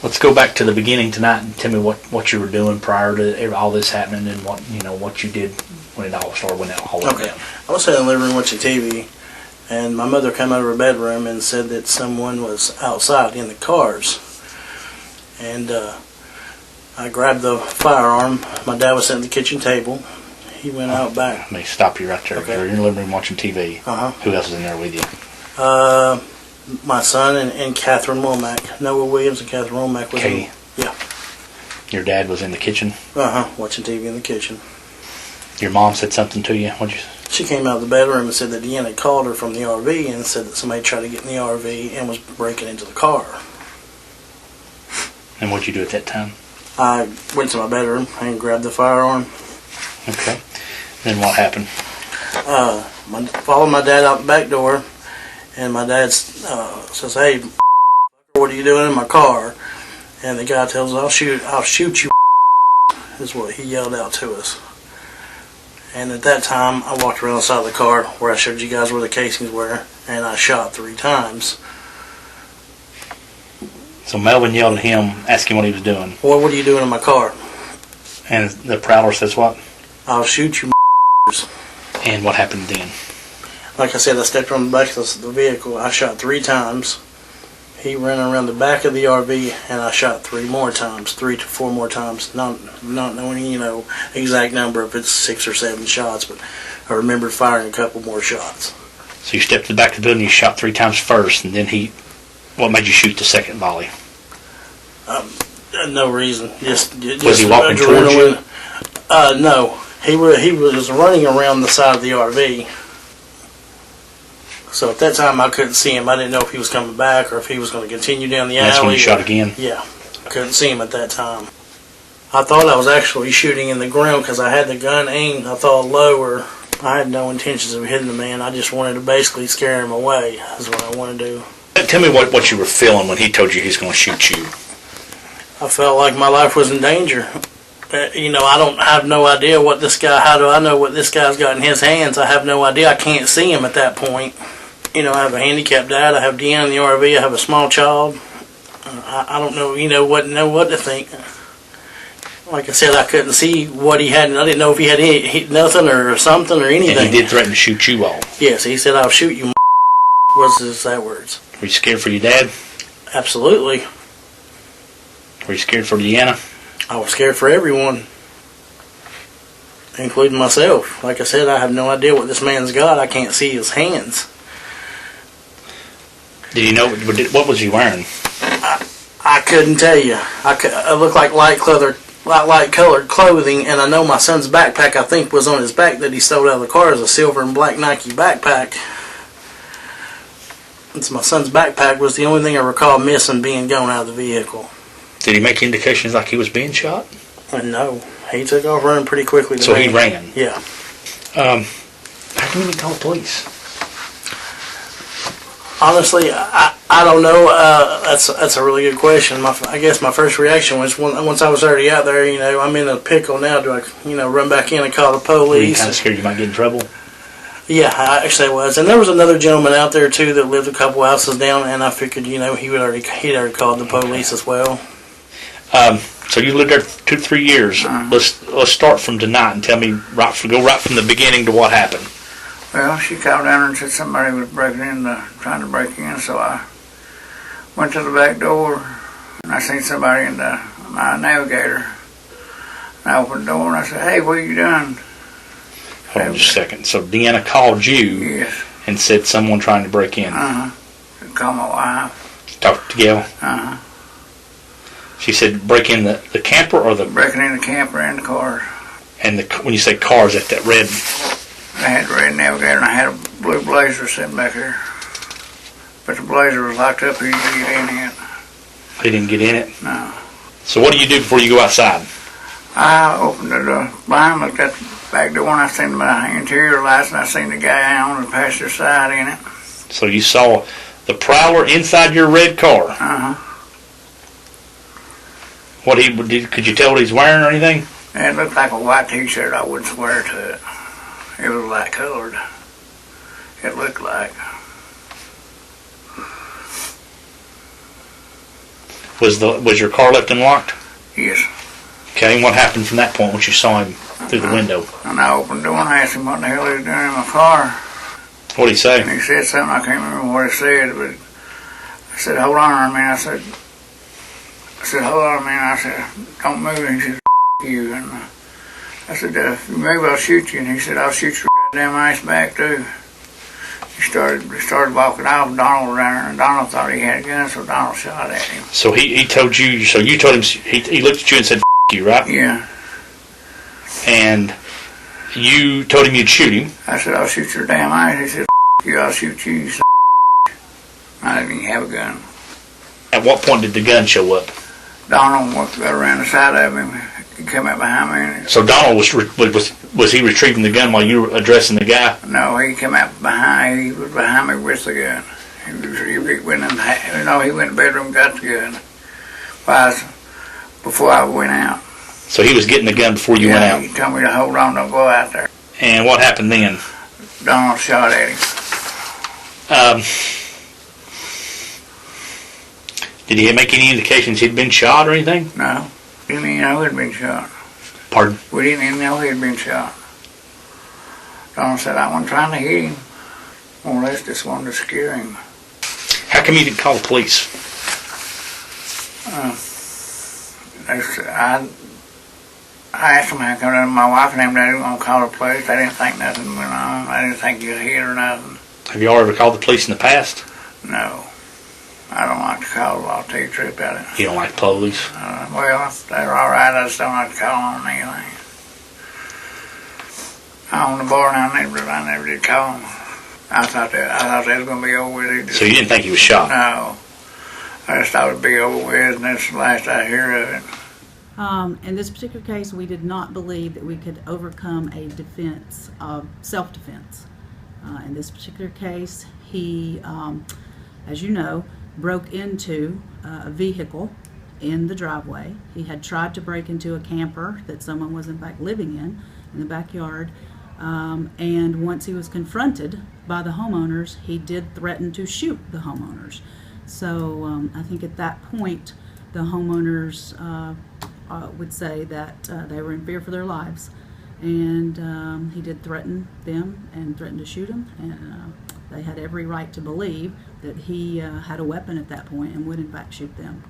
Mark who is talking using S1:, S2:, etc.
S1: Let's go back to the beginning tonight and tell me what you were doing prior to all this happening and what you did when it all started, when it all went down.
S2: I was sitting in the living room watching TV, and my mother came out of her bedroom and said that someone was outside in the cars. And I grabbed the firearm. My dad was sitting at the kitchen table. He went out back.
S1: Let me stop you right there.
S2: Okay.
S1: You're in the living room watching TV. Who else is in there with you?
S2: My son and Catherine Womack. Noah Williams and Catherine Womack was in. Yeah.
S1: Your dad was in the kitchen?
S2: Watching TV in the kitchen.
S1: Your mom said something to you? What'd you say?
S2: She came out of the bedroom and said that Deanna had called her from the RV and said that somebody tried to get in the RV and was breaking into the car.
S1: And what'd you do at that time?
S2: I went to my bedroom and grabbed the firearm.
S1: Okay. Then what happened?
S2: Followed my dad out the back door, and my dad says, "Hey, what are you doing in my car?" And the guy tells us, I'll shoot you, is what he yelled out to us. And at that time, I walked around the side of the car where I showed you guys where the casings were, and I shot 3 times.
S1: So Melvin yelled at him, asking what he was doing.
S2: Well, what are you doing in my car?
S1: And the prowler says what?
S2: I'll shoot you.
S1: And what happened then?
S2: Like I said, I stepped on the back of the vehicle. I shot 3 times. He ran around the back of the RV, and I shot 3 more times, 3 to 4 more times. Not knowing, exact number if it's 6 or 7 shots, but I remember firing a couple more shots.
S1: So you stepped to the back of the building, you shot 3 times first, and then what made you shoot the second volley?
S2: No reason. Just
S1: was he walking towards you?
S2: No. He was running around the side of the RV. So at that time I couldn't see him. I didn't know if he was coming back or if he was going to continue down the alley.
S1: That's when you shot again?
S2: Yeah. I couldn't see him at that time. I thought I was actually shooting in the ground because I had the gun aimed, I thought, lower. I had no intentions of hitting the man. I just wanted to basically scare him away is what I wanted to do.
S1: Tell me what you were feeling when he told you he's going to shoot you.
S2: I felt like my life was in danger. I have no idea what this guy, how do I know what this guy's got in his hands? I have no idea. I can't see him at that point. I have a handicapped dad. I have Deanna in the RV. I have a small child. I don't know, what to think. Like I said, I couldn't see what he had. I didn't know if he had nothing or something or anything.
S1: And he did threaten to shoot you all.
S2: Yes, he said, "I'll shoot you." Was his exact words.
S1: Were you scared for your dad?
S2: Absolutely.
S1: Were you scared for Deanna?
S2: I was scared for everyone, including myself. Like I said, I have no idea what this man's got. I can't see his hands.
S1: Did you know, what was he wearing?
S2: I couldn't tell you. I looked like light colored clothing, and I know my son's backpack, I think, was on his back that he stole out of the car as a silver and black Nike backpack. And my son's backpack was the only thing I recall missing being gone out of the vehicle.
S1: Did he make indications like he was being shot?
S2: No. He took off running pretty quickly.
S1: So he ran?
S2: Yeah.
S1: How come you didn't call the police?
S2: Honestly, I don't know. That's a really good question. I guess my first reaction was once I was already out there, I'm in a pickle now. Do I, run back in and call the police?
S1: Were you kind of scared you might get in trouble?
S2: Yeah, I actually was. And there was another gentleman out there, too, that lived a couple houses down, and I figured, he'd already called the police as well.
S1: So you lived there 2 to 3 years. Let's start from tonight and tell me go right from the beginning to what happened.
S3: Well, she called down and said somebody was trying to break in, so I went to the back door and I seen somebody in my navigator. And I opened the door and I said, "Hey, what are you doing?"
S1: Hold on just a second. So Deanna called you.
S3: Yes.
S1: And said someone trying to break in.
S3: Called my wife.
S1: Talked to Gail. She said break in the camper or the...
S3: Breaking in the camper and the car.
S1: And when you say cars, that red...
S3: I had the red navigator and I had a blue Blazer sitting back there. But the Blazer was locked up. He didn't get in it.
S1: He didn't get in it?
S3: No.
S1: So what do you do before you go outside?
S3: I opened the door, blind, looked at the back door, and I seen my interior lights, and I seen the guy on the passenger side in it.
S1: So you saw the prowler inside your red car? Could you tell what he's wearing or anything?
S3: It looked like a white T-shirt. I wouldn't swear to it. It was light colored. It looked like.
S1: Was your car left unlocked?
S3: Yes.
S1: Okay, and what happened from that point once you saw him through the window?
S3: And I opened the door and I asked him what the hell he was doing in my car.
S1: What did he say?
S3: And he said something, I can't remember what he said, but I said, hold on a minute. I said, hold on a minute. I said, don't move. And he said, you. And I said, if you move, I'll shoot you. And he said, I'll shoot your goddamn ass back too. He started walking off. Donald was down there, and Donald thought he had a gun, so Donald shot at him.
S1: So he told you, so you told him, he looked at you and said, you, right?
S3: Yeah.
S1: And you told him you'd shoot him.
S3: I said, I'll shoot your damn ass. He said, you, I'll shoot you. He said, I didn't even have a gun.
S1: At what point did the gun show up?
S3: Donald got around the side of him. He came up behind me. And
S1: so Donald was he retrieving the gun while you were addressing the guy?
S3: No, he came up behind. He was behind me with the gun. He went in. He went in the bedroom, got the gun. Before I went out.
S1: So he was getting the gun before you went out.
S3: He told me to hold on, don't go out there.
S1: And what happened then?
S3: Donald shot at him.
S1: Did he make any indications he'd been shot or anything?
S3: No. Didn't even know he'd been shot.
S1: Pardon?
S3: We didn't even know he'd been shot. Donald said, I wasn't trying to hit him. More or less just wanted to scare him.
S1: How come you didn't call the police?
S3: I asked them how come my wife and them, they didn't want to call the police. They didn't think nothing went on. They didn't think you was hit or nothing.
S1: Have you all ever called the police in the past?
S3: No. I don't like to call. I'll tell you the truth about it.
S1: You don't like police?
S3: Well, they're all right. I just don't like to call on anything. I own the bar now, I never did call them. I thought that was going to be over with.
S1: So you didn't think he was shot?
S3: No. I just thought it would be over with, and that's the last I hear of it.
S4: In this particular case, we did not believe that we could overcome a defense of self-defense. In this particular case, he, as you know, broke into a vehicle in the driveway. He had tried to break into a camper that someone was in fact living in the backyard. And once he was confronted by the homeowners, he did threaten to shoot the homeowners. So I think at that point, the homeowners would say that they were in fear for their lives. And he did threaten them and threatened to shoot them. And they had every right to believe that he had a weapon at that point and would in fact shoot them.